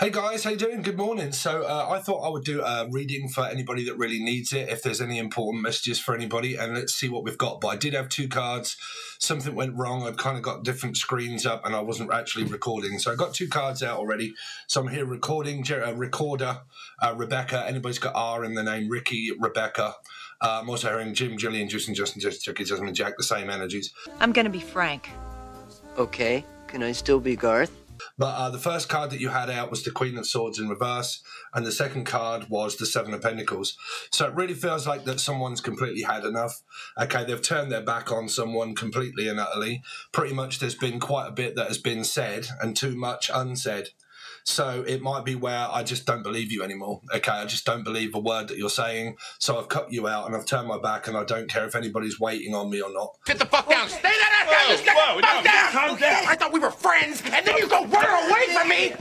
Hey guys, how you doing? Good morning. So I thought I would do a reading for anybody that really needs it, if there's any important messages for anybody, and let's see what we've got. But I did have two cards. Something went wrong. I'd kind of got different screens up and I wasn't actually recording. So I got two cards out already. So I'm here recording, recorder, Rebecca. Anybody's got R in the name, Ricky, Rebecca. I'm also hearing Jim, Jillian, Justin, Chucky, Jasmine, Jack, the same energies. I'm going to be Frank. Okay, can I still be Garth? But the first card that you had out was the Queen of Swords in reverse, and the second card was the Seven of Pentacles. So it really feels like that someone's completely had enough. Okay, they've turned their back on someone completely and utterly. Pretty much there's been quite a bit that has been said and too much unsaid. So it might be where I just don't believe you anymore. Okay, I just don't believe a word that you're saying. So I've cut you out and I've turned my back and I don't care if anybody's waiting on me or not. Get the fuck down. Stay there. Calm down. I thought we were friends and then you go run away from me.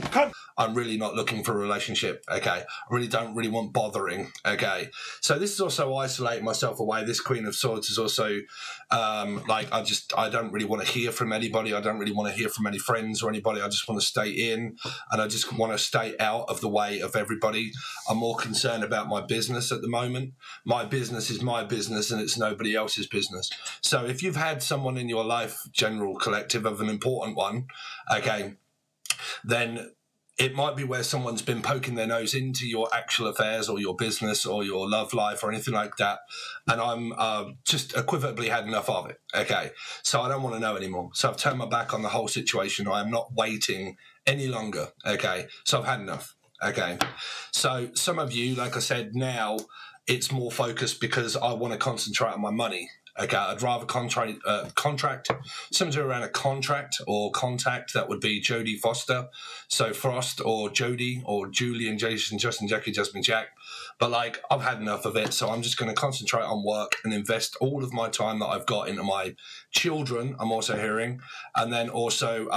I'm really not looking for a relationship, okay? I really don't want bothering, okay? So this is also isolating myself away. This Queen of Swords is also, like, I don't really want to hear from anybody. I don't really want to hear from any friends or anybody. I just want to stay in, and I just want to stay out of the way of everybody. I'm more concerned about my business at the moment. My business is my business, and it's nobody else's business. So if you've had someone in your life, general collective, of an important one, okay, then it might be where someone's been poking their nose into your actual affairs or your business or your love life or anything like that. And I'm just equivocally had enough of it. Okay. So I don't want to know anymore. So I've turned my back on the whole situation. I am not waiting any longer. Okay. So I've had enough. Okay. So some of you, like I said, now it's more focused because I want to concentrate on my money. Okay, I'd rather contract, something around a contract or contact. That would be Jodie Foster. So Frost or Jodie or Julie and Jason, Justin, Jackie, Jasmine, Jack. But like, I've had enough of it. So I'm just going to concentrate on work and invest all of my time that I've got into my children. I'm also hearing. And then also,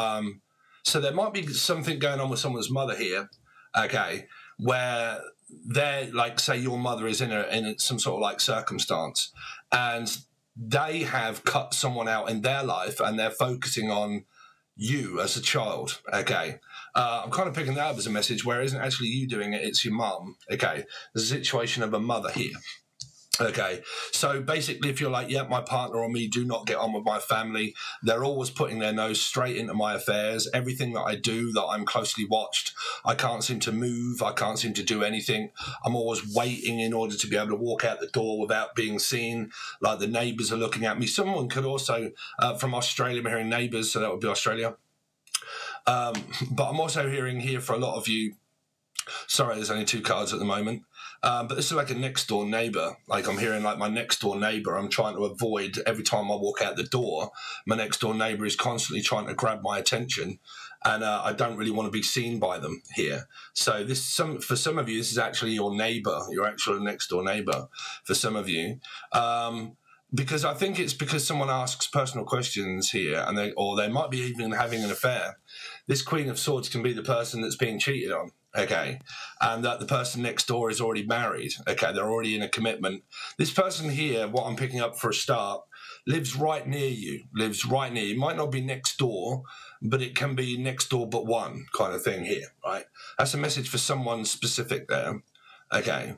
so there might be something going on with someone's mother here. Okay, where they're like, say your mother is in some sort of like circumstance and they have cut someone out in their life and they're focusing on you as a child, okay? I'm kind of picking that up as a message where it isn't actually you doing it, it's your mum, okay? There's a situation of a mother here. Okay, so basically if you're like, yeah, my partner or me do not get on with my family, they're always putting their nose straight into my affairs. Everything that I do, that I'm closely watched, I can't seem to move, I can't seem to do anything. I'm always waiting in order to be able to walk out the door without being seen, like the neighbours are looking at me. Someone could also, from Australia, I'm hearing neighbours, so that would be Australia. But I'm also hearing here for a lot of you, sorry, there's only two cards at the moment. But this is like a next door neighbor. Like I'm hearing like my next door neighbor, I'm trying to avoid every time I walk out the door. My next door neighbor is constantly trying to grab my attention. And I don't really want to be seen by them here. So for some of you, this is actually your neighbor, your actual next door neighbor for some of you. Because I think it's because someone asks personal questions here and or they might be even having an affair. This Queen of Swords can be the person that's being cheated on. Okay, and that the person next door is already married. Okay, they're already in a commitment. This person here, what I'm picking up for a start, lives right near you, It might not be next door, but it can be next door but one kind of thing here, right? That's a message for someone specific there. Okay.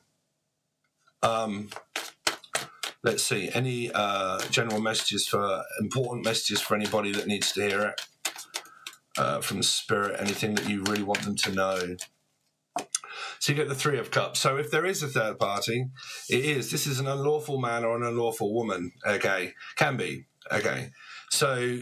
Let's see, any general messages important messages for anybody that needs to hear it from Spirit, anything that you really want them to know. So you get the Three of Cups. So if there is a third party, this is an unlawful man or an unlawful woman, okay? Can be, okay? So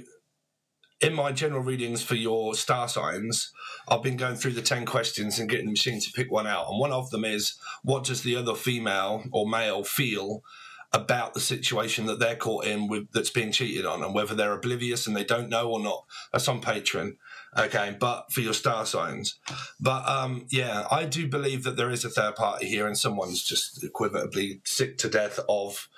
in my general readings for your star signs, I've been going through the 10 questions and getting the machine to pick one out. And one of them is, what does the other female or male feel about the situation that they're caught in with that's being cheated on, and whether they're oblivious and they don't know or not? That's on Patreon. Okay, but for your star signs. But yeah, I do believe that there is a third party here and someone's just equivalently sick to death of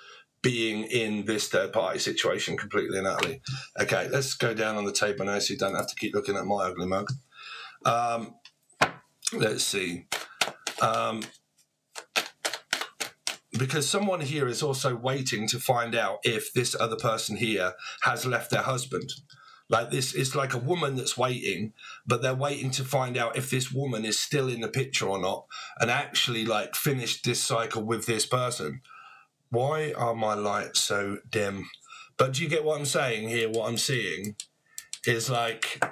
being in this third party situation completely and utterly. Okay, let's go down on the table now so you don't have to keep looking at my ugly mug. Let's see. Because someone here is also waiting to find out if this other person here has left their husband. Like this, it's like a woman that's waiting, but they're waiting to find out if this woman is still in the picture or not, and actually like finish this cycle with this person. Why are my lights so dim? But do you get what I'm saying here? What I'm seeing is like,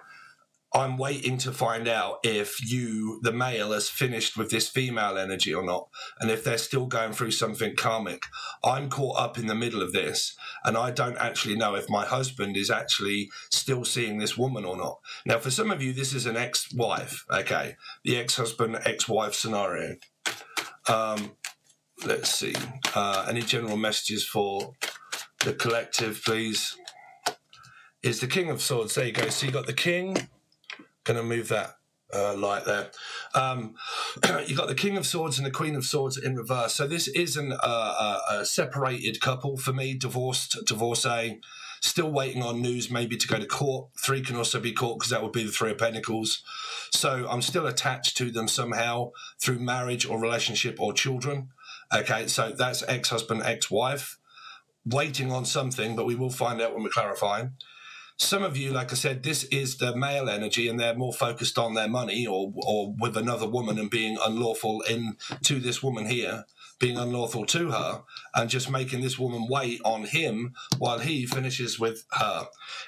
I'm waiting to find out if the male, has finished with this female energy or not, and if they're still going through something karmic. I'm caught up in the middle of this, and I don't actually know if my husband is actually still seeing this woman or not. Now, for some of you, this is an ex-wife, okay? The ex-husband, ex-wife scenario. Let's see. Any general messages for the collective, please? Is the King of Swords. There you go. So you got the King. Going to move that light there. You got the King of Swords and the Queen of Swords in reverse. So this is a separated couple for me, divorcee, still waiting on news, maybe to go to court. 3 can also be court because that would be the 3 of Pentacles. So I'm still attached to them somehow through marriage or relationship or children. Okay, so that's ex-husband, ex-wife, waiting on something, but we will find out when we're clarifying. Some of you, like I said, this is the male energy and they're more focused on their money or with another woman and being unlawful to this woman here, being unlawful to her and just making this woman wait on him while he finishes with her.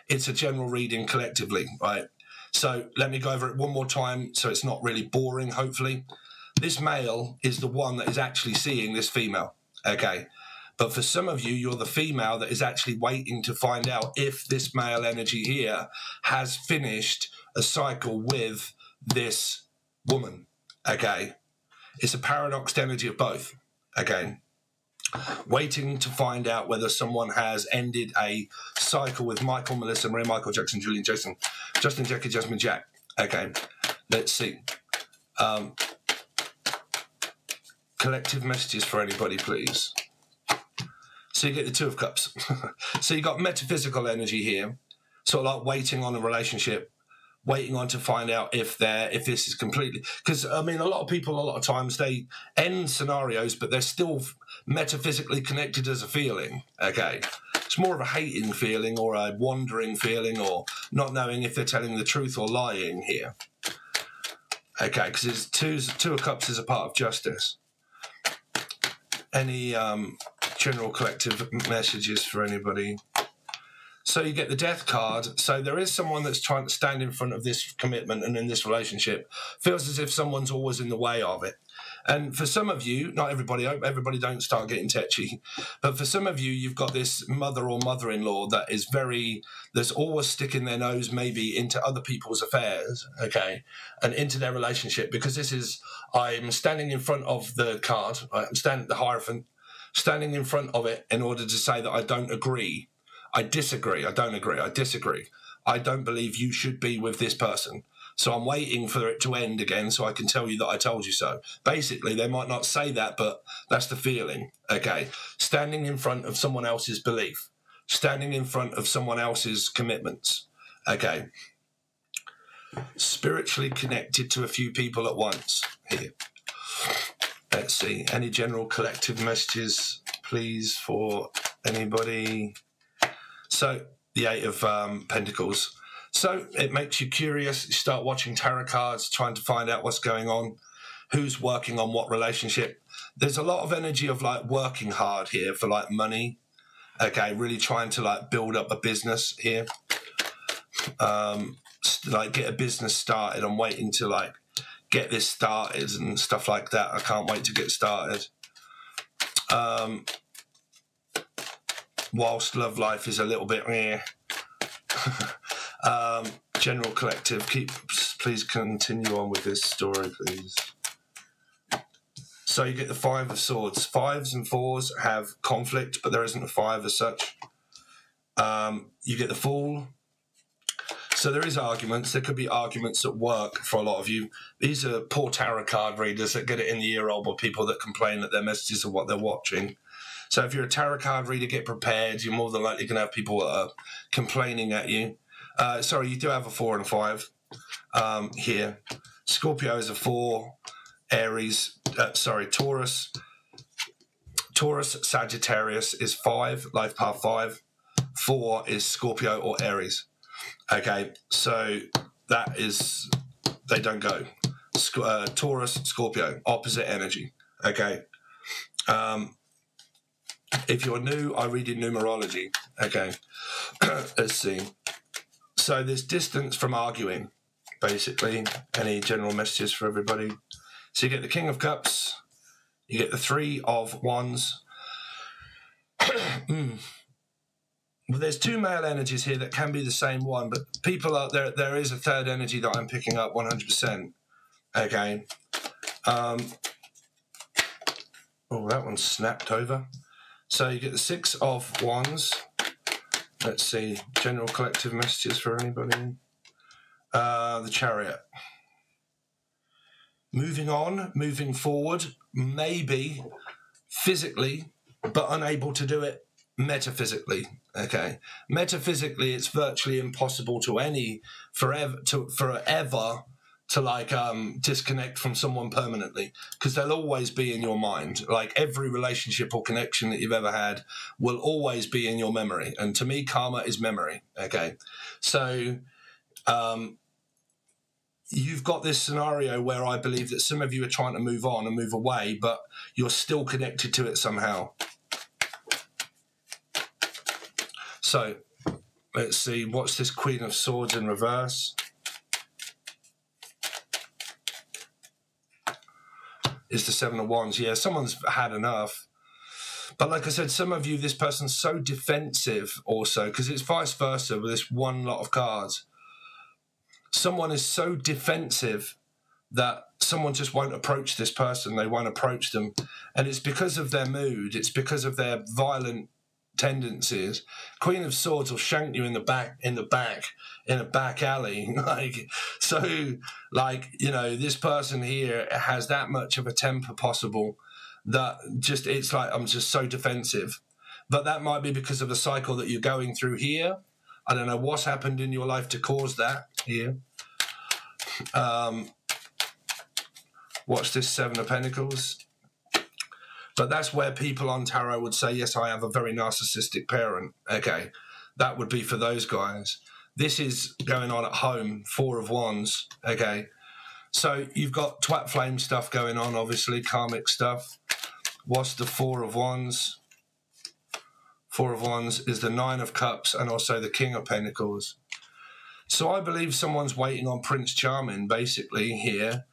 It's a general reading collectively, right? So let me go over it one more time so it's not really boring, hopefully. This male is the one that is actually seeing this female, okay? But for some of you, you're the female that is actually waiting to find out if this male energy here has finished a cycle with this woman, okay? It's a paradoxed energy of both, okay? Waiting to find out whether someone has ended a cycle with Michael, Melissa, Maria, Michael, Jackson, Julian, Jason, Justin, Jackie, Jasmine, Jack. Okay, let's see. Collective messages for anybody, please. So you get the 2 of Cups. So you got metaphysical energy here, sort of like waiting on a relationship, waiting on to find out if this is completely, because I mean a lot of people a lot of times they end scenarios but they're still metaphysically connected as a feeling. Okay, it's more of a hating feeling or a wandering feeling or not knowing if they're telling the truth or lying here. Okay, because it's 2 of Cups is a part of justice. Any general collective messages for anybody? So you get the Death card. So there is someone that's trying to stand in front of this commitment and in this relationship. Feels as if someone's always in the way of it. And for some of you, not everybody, I hope everybody don't start getting tetchy, but for some of you, you've got this mother or mother-in-law that is that's always sticking their nose maybe into other people's affairs, okay, and into their relationship, because this is, I'm standing in front of the card, I'm standing, the Hierophant, standing in front of it in order to say that I don't agree. I disagree. I don't agree. I disagree. I don't believe you should be with this person. So I'm waiting for it to end again so I can tell you that I told you so. Basically, they might not say that, but that's the feeling, okay? Standing in front of someone else's belief. Standing in front of someone else's commitments, okay? Spiritually connected to a few people at once here. Let's see. Any general collective messages, please, for anybody? So, the 8 of Pentacles. So, it makes you curious. You start watching tarot cards, trying to find out what's going on, who's working on what relationship. There's a lot of energy of, like, working hard here for, like, money. Okay, really trying to, like, build up a business here. Like, get a business started. I'm waiting to, like, get this started and stuff like that. I can't wait to get started. Whilst love life is a little bit general collective, please continue on with this story, please. So you get the 5 of Swords. 5s and 4s have conflict, but there isn't a 5 as such. You get the Fool. So there is arguments. There could be arguments at work for a lot of you. These are poor tarot card readers that get it in the ear hole by people that complain that their messages are what they're watching. So if you're a tarot card reader, get prepared. You're more than likely going to have people that are complaining at you. Sorry, you do have a 4 and a 5 here. Scorpio is a 4. Aries, Taurus. Taurus, Sagittarius is 5, life path 5. 4 is Scorpio or Aries. Okay, so that is, they don't go. Taurus, Scorpio, opposite energy. Okay. If you're new, I read in numerology. Okay. Let's see. So there's distance from arguing, basically. Any general messages for everybody? So you get the King of Cups, you get the Three of Wands. Well, there's two male energies here that can be the same one, but people are there is a third energy that I'm picking up 100%. Okay. Oh, that one snapped over. So you get the Six of Wands. Let's see. General collective messages for anybody. The Chariot. Moving on, moving forward, maybe physically, but unable to do it metaphysically. Okay. Metaphysically, it's virtually impossible to forever to like disconnect from someone permanently, because they'll always be in your mind. Like every relationship or connection that you've ever had will always be in your memory. And to me, karma is memory. Okay. So you've got this scenario where I believe that some of you are trying to move on and move away, but you're still connected to it somehow. So let's see, what's this Queen of Swords in reverse? Is the Seven of Wands. Yeah, someone's had enough. But like I said, some of you, this person's so defensive also, because it's vice versa with this one lot of cards. Someone is so defensive that someone just won't approach this person. They won't approach them. And it's because of their mood. It's because of their violent tendencies. Queen of Swords will shank you in a back alley. Like, you know, this person here has that much of a temper possible that just, it's like, I'm just so defensive. But that might be because of the cycle that you're going through here. I don't know what's happened in your life to cause that here. Watch this Seven of Pentacles. But that's where people on tarot would say, yes, I have a very narcissistic parent. Okay, that would be for those guys. This is going on at home, Four of Wands. Okay, so you've got twat flame stuff going on, obviously, karmic stuff. What's the Four of Wands? Four of Wands is the Nine of Cups and also the King of Pentacles. So I believe someone's waiting on Prince Charming, basically, here.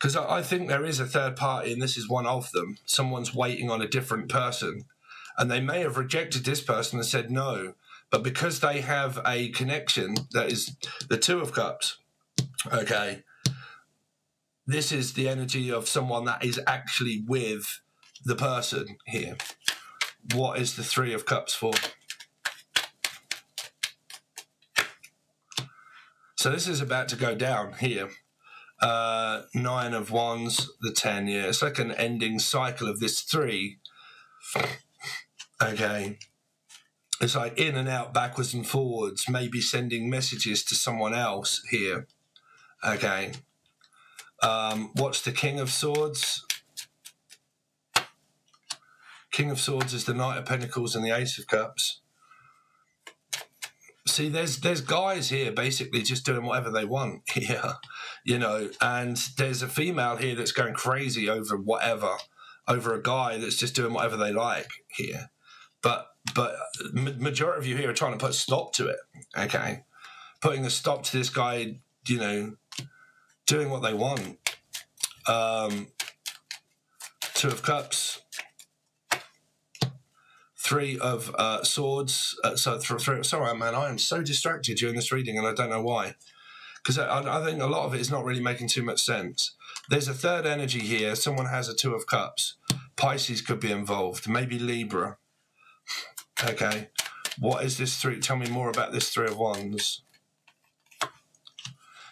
Because I think there is a third party, and this is one of them. Someone's waiting on a different person. And they may have rejected this person and said no. But because they have a connection, that is the Two of Cups, okay, this is the energy of someone that is actually with the person here. What is the Three of Cups for? So this is about to go down here. Nine of Wands, the 10, yeah. It's like an ending cycle of this three. Okay. It's like in and out, backwards and forwards, maybe sending messages to someone else here. Okay. What's the King of Swords? King of Swords is the Knight of Pentacles and the Ace of Cups. See, there's guys here basically just doing whatever they want here, you know, and there's a female here that's going crazy over whatever, over a guy that's just doing whatever they like here. But majority of you here are trying to put a stop to it, okay? Putting a stop to this guy, you know, doing what they want. Two of Cups. Three of Swords. Sorry, man, I am so distracted during this reading and I don't know why. Because I think a lot of it is not really making too much sense. There's a third energy here. Someone has a Two of Cups. Pisces could be involved. Maybe Libra. Okay. What is this three? Tell me more about this Three of Wands.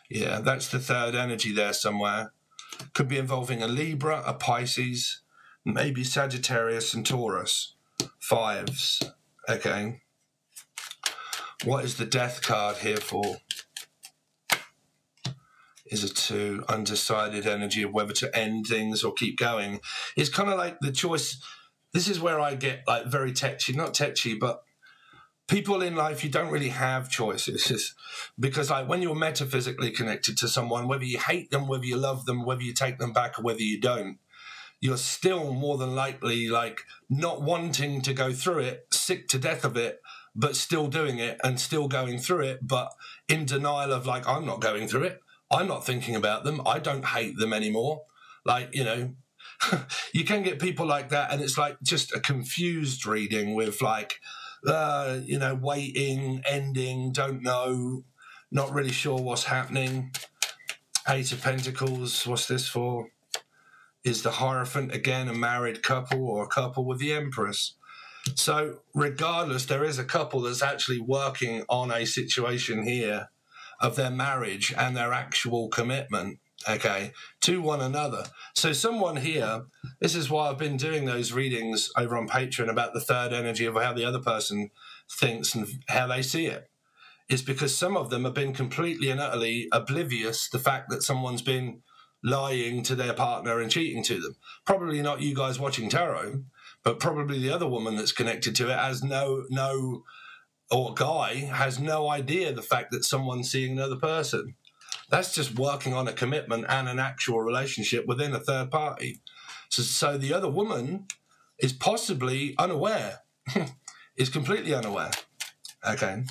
Yeah, that's the third energy there somewhere. Could be involving a Libra, a Pisces, maybe Sagittarius and Taurus. Fives. Okay. What is the Death card here for? Is a Two. Undecided energy of whether to end things or keep going. It's kind of like the choice this is where I get like very tetchy, not tetchy, but people in life, you don't really have choices, because like when you're metaphysically connected to someone, whether you hate them, whether you love them, whether you take them back or whether you don't, you're still more than likely like not wanting to go through it, sick to death of it, but still doing it and still going through it, but in denial of like, I'm not going through it. I'm not thinking about them. I don't hate them anymore. Like, you know, you can get people like that, and it's like just a confused reading with like, you know, waiting, ending, don't know, not really sure what's happening. Eight of Pentacles, what's this for? Is the Hierophant again a married couple or a couple with the Empress? So regardless, there is a couple that's actually working on a situation here of their marriage and their actual commitment, okay, to one another. So someone here, this is why I've been doing those readings over on Patreon about the third energy of how the other person thinks and how they see it. It's because some of them have been completely and utterly oblivious to the fact that someone's been lying to their partner and cheating to them. Probably not you guys watching tarot, but probably the other woman that's connected to it has or guy has no idea the fact that someone's seeing another person. That's just working on a commitment and an actual relationship within a third party. So the other woman is possibly unaware, is completely unaware. Okay.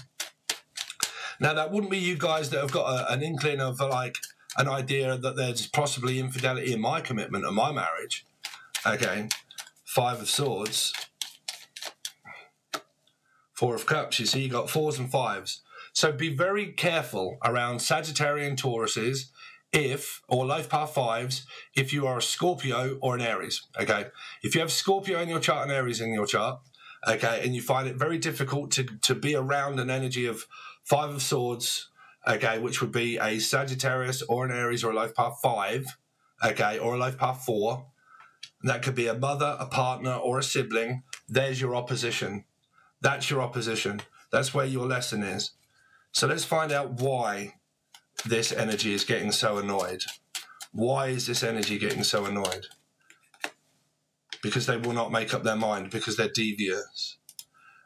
Now, that wouldn't be you guys that have got an inkling of like an idea that there's possibly infidelity in my commitment or my marriage. Okay. Five of Swords. Four of Cups. You see, you got fours and fives. So be very careful around Sagittarian Tauruses or life path fives if you are a Scorpio or an Aries, okay? If you have Scorpio in your chart and Aries in your chart, okay, and you find it very difficult to be around an energy of Five of Swords, okay, which would be a Sagittarius or an Aries or a life path 5, okay, or a life path 4, that could be a mother, a partner, or a sibling. There's your opposition. That's your opposition. That's where your lesson is. So let's find out why this energy is getting so annoyed. Why is this energy getting so annoyed? Because they will not make up their mind, because they're devious.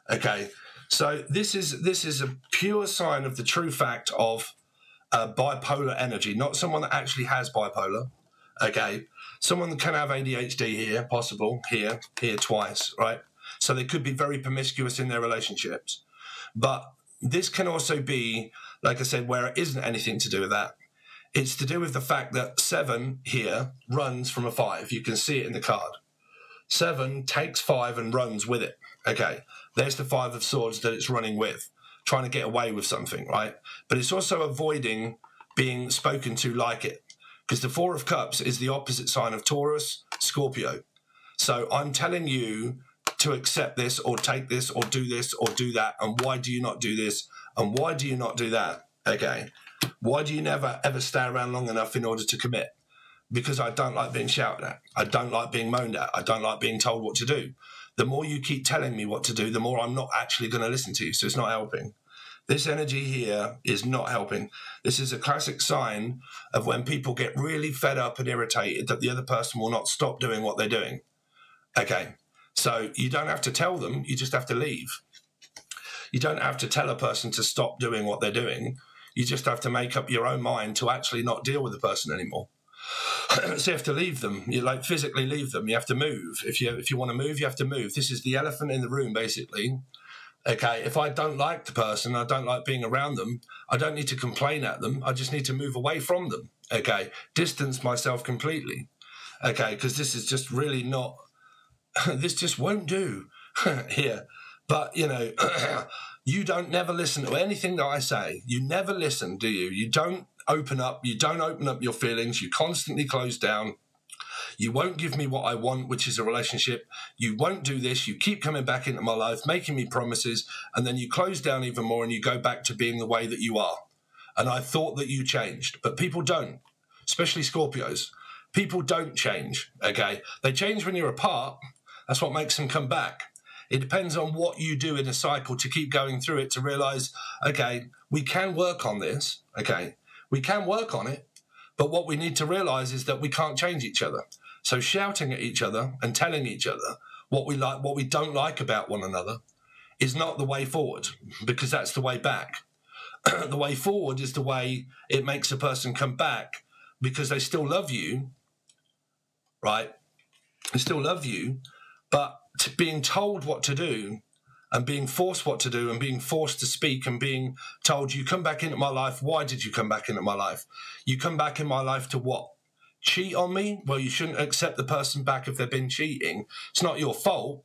Okay, so this is a pure sign of the true fact of bipolar energy, not someone that actually has bipolar. Okay, someone that can have ADHD here, possible, here twice, right? So they could be very promiscuous in their relationships. But this can also be, like I said, where it isn't anything to do with that. It's to do with the fact that 7 here runs from a 5. You can see it in the card. 7 takes 5 and runs with it. Okay, there's the 5 of Swords that it's running with, trying to get away with something, right? But it's also avoiding being spoken to like it, because the 4 of Cups is the opposite sign of Taurus, Scorpio. So I'm telling you to accept this or take this or do that, and why do you not do this, and why do you not do that? Okay, why do you never ever stay around long enough in order to commit? Because I don't like being shouted at. I don't like being moaned at. I don't like being told what to do. The more you keep telling me what to do, the more I'm not actually going to listen to you, so it's not helping. This energy here is not helping. This is a classic sign of when people get really fed up and irritated that the other person will not stop doing what they're doing. Okay, so you don't have to tell them, you just have to leave. You don't have to tell a person to stop doing what they're doing. You just have to make up your own mind to actually not deal with the person anymore. So you have to leave them. You like physically leave them. You have to move. If you want to move, you have to move. This is the elephant in the room, basically. Okay, if I don't like the person, I don't like being around them, I don't need to complain at them. I just need to move away from them. Okay, distance myself completely. Okay, because this is just really not, this just won't do here. But, you know, you don't never listen to anything that I say. You never listen, do you? You don't open up. You don't open up your feelings. You constantly close down. You won't give me what I want, which is a relationship. You won't do this. You keep coming back into my life, making me promises, and then you close down even more and you go back to being the way that you are. And I thought that you changed, but people don't, especially Scorpios. People don't change, okay? They change when you're apart. That's what makes them come back. It depends on what you do in a cycle to keep going through it to realize, okay, we can work on this, okay? We can work on it, but what we need to realize is that we can't change each other. So shouting at each other and telling each other what we like, what we don't like about one another is not the way forward, because that's the way back. The way forward is the way it makes a person come back, because they still love you, right? They still love you, but being told what to do and being forced what to do and being forced to speak and being told, you come back into my life. Why did you come back into my life? You come back in my life to what? Cheat on me? Well, you shouldn't accept the person back if they've been cheating. It's not your fault,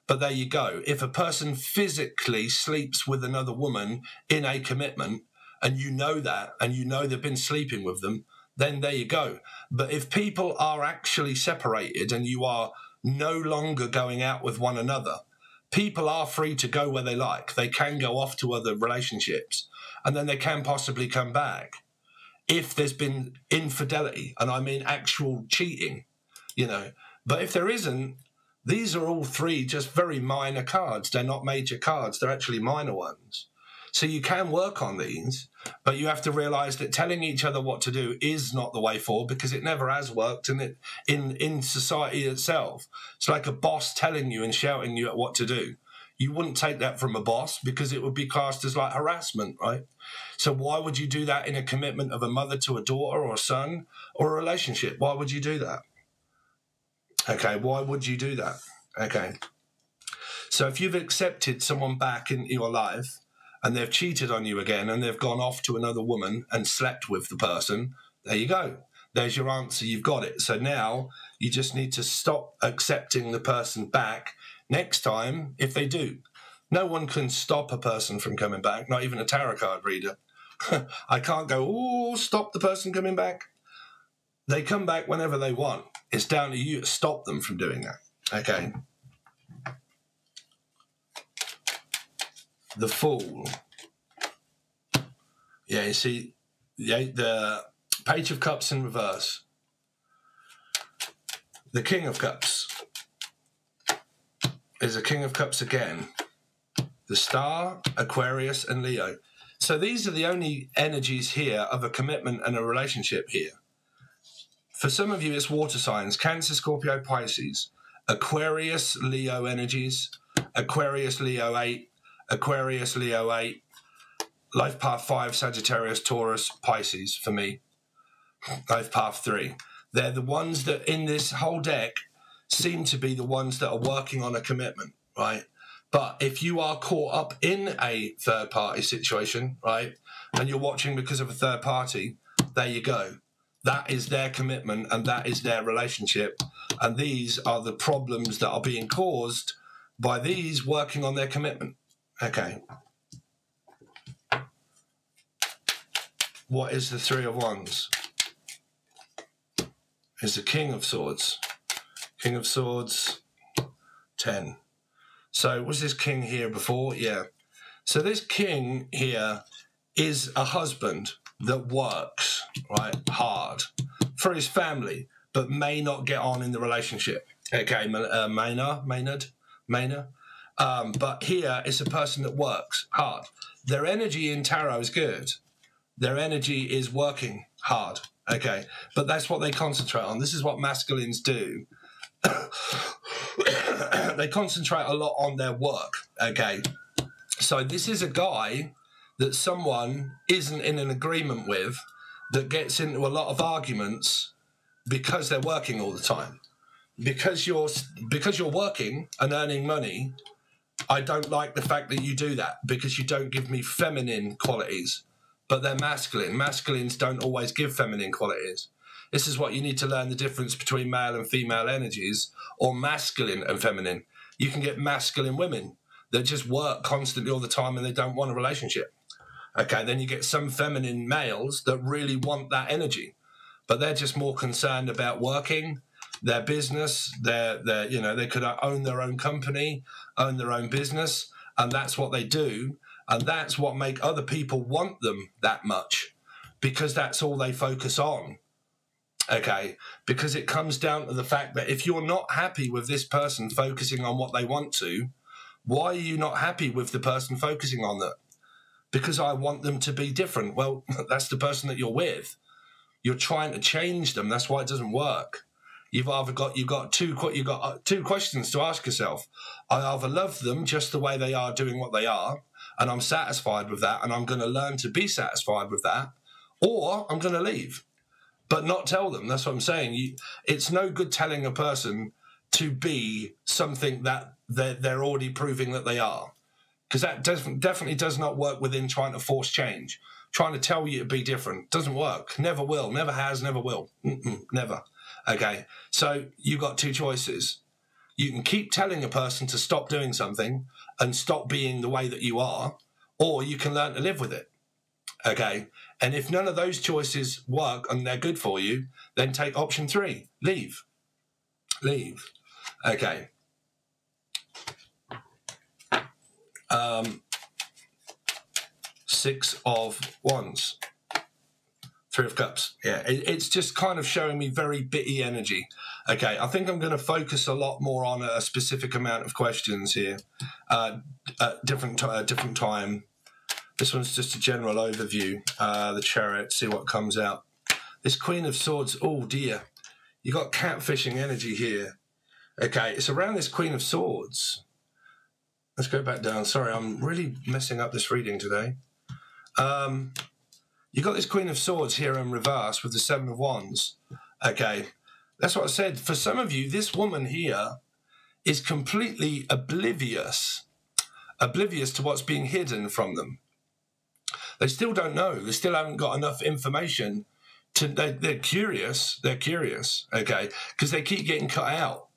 but there you go. If a person physically sleeps with another woman in a commitment and you know that and you know they've been sleeping with them, then there you go. But if people are actually separated and you are no longer going out with one another, people are free to go where they like. They can go off to other relationships and then they can possibly come back if there's been infidelity, and I mean actual cheating, you know. But if there isn't, these are all three just very minor cards. They're not major cards. They're actually minor ones. So you can work on these, but you have to realize that telling each other what to do is not the way forward, because it never has worked in society itself. It's like a boss telling you and shouting you at what to do. You wouldn't take that from a boss because it would be classed as like harassment, right? So why would you do that in a commitment of a mother to a daughter or a son or a relationship? Why would you do that? Okay, why would you do that? Okay. So if you've accepted someone back in your life and they've cheated on you again and they've gone off to another woman and slept with the person, there you go. There's your answer. You've got it. So now you just need to stop accepting the person back next time if they do. No one can stop a person from coming back, not even a tarot card reader. I can't go, oh, stop the person coming back. They come back whenever they want. It's down to you to stop them from doing that. Okay. The Fool. Yeah, you see, the Page of Cups in reverse. The King of Cups is a King of Cups again. The Star, Aquarius, and Leo. So these are the only energies here of a commitment and a relationship here. For some of you, it's water signs: Cancer, Scorpio, Pisces, Aquarius, Leo energies, Aquarius, Leo 8, Aquarius, Leo 8, Life Path 5, Sagittarius, Taurus, Pisces for me. Life Path 3. They're the ones that in this whole deck seem to be the ones that are working on a commitment, right? But if you are caught up in a third-party situation, right, and you're watching because of a third party, there you go. That is their commitment and that is their relationship. And these are the problems that are being caused by these working on their commitment. Okay. What is the Three of Wands? Is the King of Swords. King of Swords, 10. So was this king here before? Yeah. So this king here is a husband that works, right, hard for his family, but may not get on in the relationship. Okay, Maynard. But here is a person that works hard. Their energy in tarot is good. Their energy is working hard. Okay, but that's what they concentrate on. This is what masculines do. They concentrate a lot on their work. Okay, so this is a guy that someone isn't in an agreement with, that gets into a lot of arguments because they're working all the time. Because you're working and earning money, I don't like the fact that you do that, because you don't give me feminine qualities, but they're masculine. Masculines don't always give feminine qualities. This is what you need to learn, the difference between male and female energies, or masculine and feminine. You can get masculine women that just work constantly all the time and they don't want a relationship. Okay, then you get some feminine males that really want that energy, but they're just more concerned about working, their business, you know, they could own their own company, own their own business, and that's what they do, and that's what make other people want them that much, because that's all they focus on. Okay, because it comes down to the fact that if you're not happy with this person focusing on what they want to, why are you not happy with the person focusing on that? Because I want them to be different. Well, that's the person that you're with. You're trying to change them. That's why it doesn't work. you've got two questions to ask yourself. I either love them just the way they are, doing what they are, and I'm satisfied with that, and I'm going to learn to be satisfied with that, or I'm going to leave, but not tell them. That's what I'm saying. It's no good telling a person to be something that they're already proving that they are, because that definitely does not work within trying to force change. Trying to tell you to be different doesn't work. Never will. Never has. Never will. Never. Okay. So you've got two choices. You can keep telling a person to stop doing something and stop being the way that you are, or you can learn to live with it. Okay. And if none of those choices work and they're good for you, then take option 3. Leave. Leave. Okay. 6 of Wands. 3 of Cups. Yeah, it's just kind of showing me very bitty energy. Okay, I think I'm going to focus a lot more on a specific amount of questions here. Different time. This one's just a general overview. The Chariot, see what comes out. This Queen of Swords, oh dear. You got catfishing energy here. Okay, it's around this Queen of Swords. Let's go back down. Sorry, I'm really messing up this reading today. You got this Queen of Swords here in reverse with the 7 of Wands. Okay, that's what I said. For some of you, this woman here is completely oblivious to what's being hidden from them. They still don't know. They still haven't got enough information to. They're curious. They're curious. Okay, because they keep getting cut out.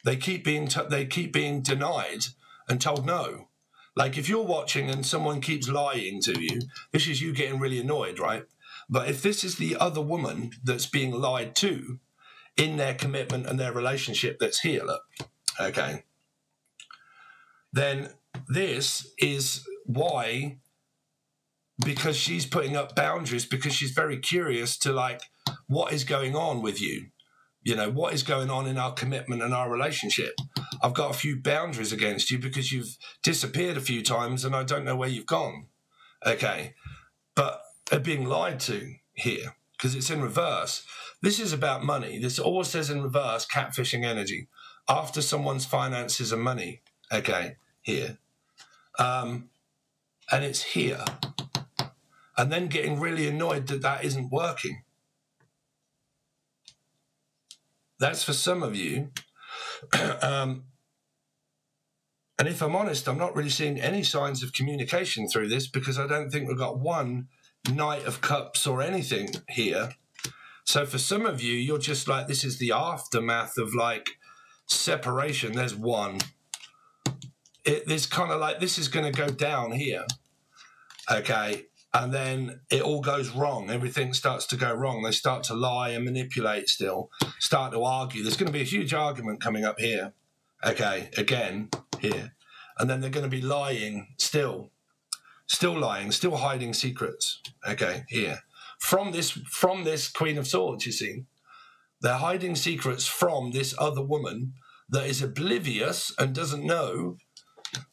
They keep being denied and told no. Like if you're watching and someone keeps lying to you, this is you getting really annoyed, right? But if this is the other woman that's being lied to in their commitment and their relationship that's here, look, okay, then this is why, because she's putting up boundaries, because she's very curious to like, what is going on with you? You know, what is going on in our commitment and our relationship? I've got a few boundaries against you because you've disappeared a few times and I don't know where you've gone. Okay. But they're being lied to here because it's in reverse. This is about money. This always says in reverse, catfishing energy. After someone's finances and money. Okay. Here. And it's here. And then getting really annoyed that that isn't working. That's for some of you. And if I'm honest, I'm not really seeing any signs of communication through this because I don't think we've got one Knight of Cups or anything here. So for some of you, you're just like, this is the aftermath of like separation. There's one. It's kind of like this is going to go down here. Okay. And then it all goes wrong. Everything starts to go wrong. They start to lie and manipulate still, start to argue. There's going to be a huge argument coming up here. Okay, again, here. And then they're going to be lying still lying, still hiding secrets. Okay, here. From this Queen of Swords, you see. They're hiding secrets from this other woman that is oblivious and doesn't know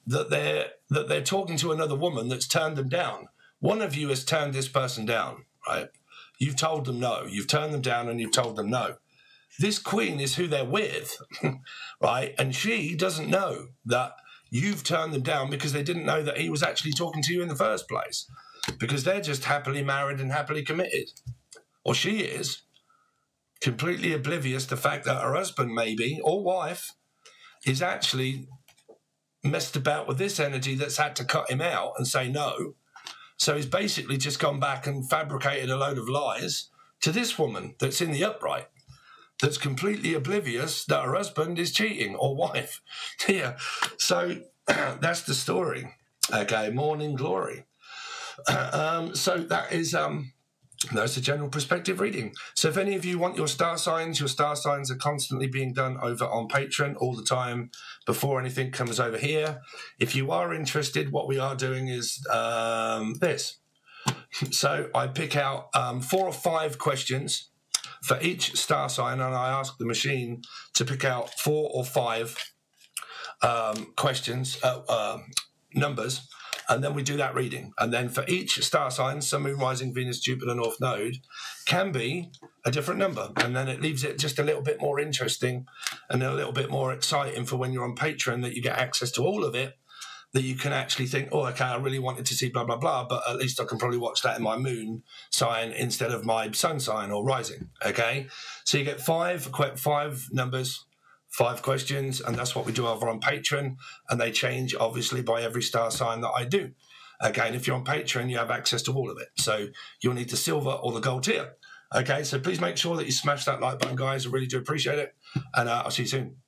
that they're talking to another woman that's turned them down. One of you has turned this person down, right? You've told them no. You've turned them down and you've told them no. This queen is who they're with, right? And she doesn't know that you've turned them down because they didn't know that he was actually talking to you in the first place because they're just happily married and happily committed. Or she is completely oblivious to the fact that her husband maybe, or wife, is actually messed about with this energy that's had to cut him out and say no. So he's basically just gone back and fabricated a load of lies to this woman that's in the upright, that's completely oblivious that her husband is cheating, or wife. Yeah. So that's the story. Okay, morning glory. So that is that's a general perspective reading. So if any of you want your star signs are constantly being done over on Patreon all the time before anything comes over here. If you are interested, what we are doing is this. So I pick out 4 or 5 questions for each star sign, and I ask the machine to pick out 4 or 5 questions, numbers, and then we do that reading. And then for each star sign, Sun, Moon, Rising, Venus, Jupiter, North Node, can be a different number, and then it leaves it just a little bit more interesting and a little bit more exciting for when you're on Patreon, that you get access to all of it, that you can actually think, oh, okay, I really wanted to see blah, blah, blah, but at least I can probably watch that in my moon sign instead of my sun sign or rising, okay? So you get five numbers, 5 questions, and that's what we do over on Patreon, and they change, obviously, by every star sign that I do. Okay, and if you're on Patreon, you have access to all of it. So you'll need the silver or the gold tier. Okay, so please make sure that you smash that like button, guys. I really do appreciate it. And I'll see you soon.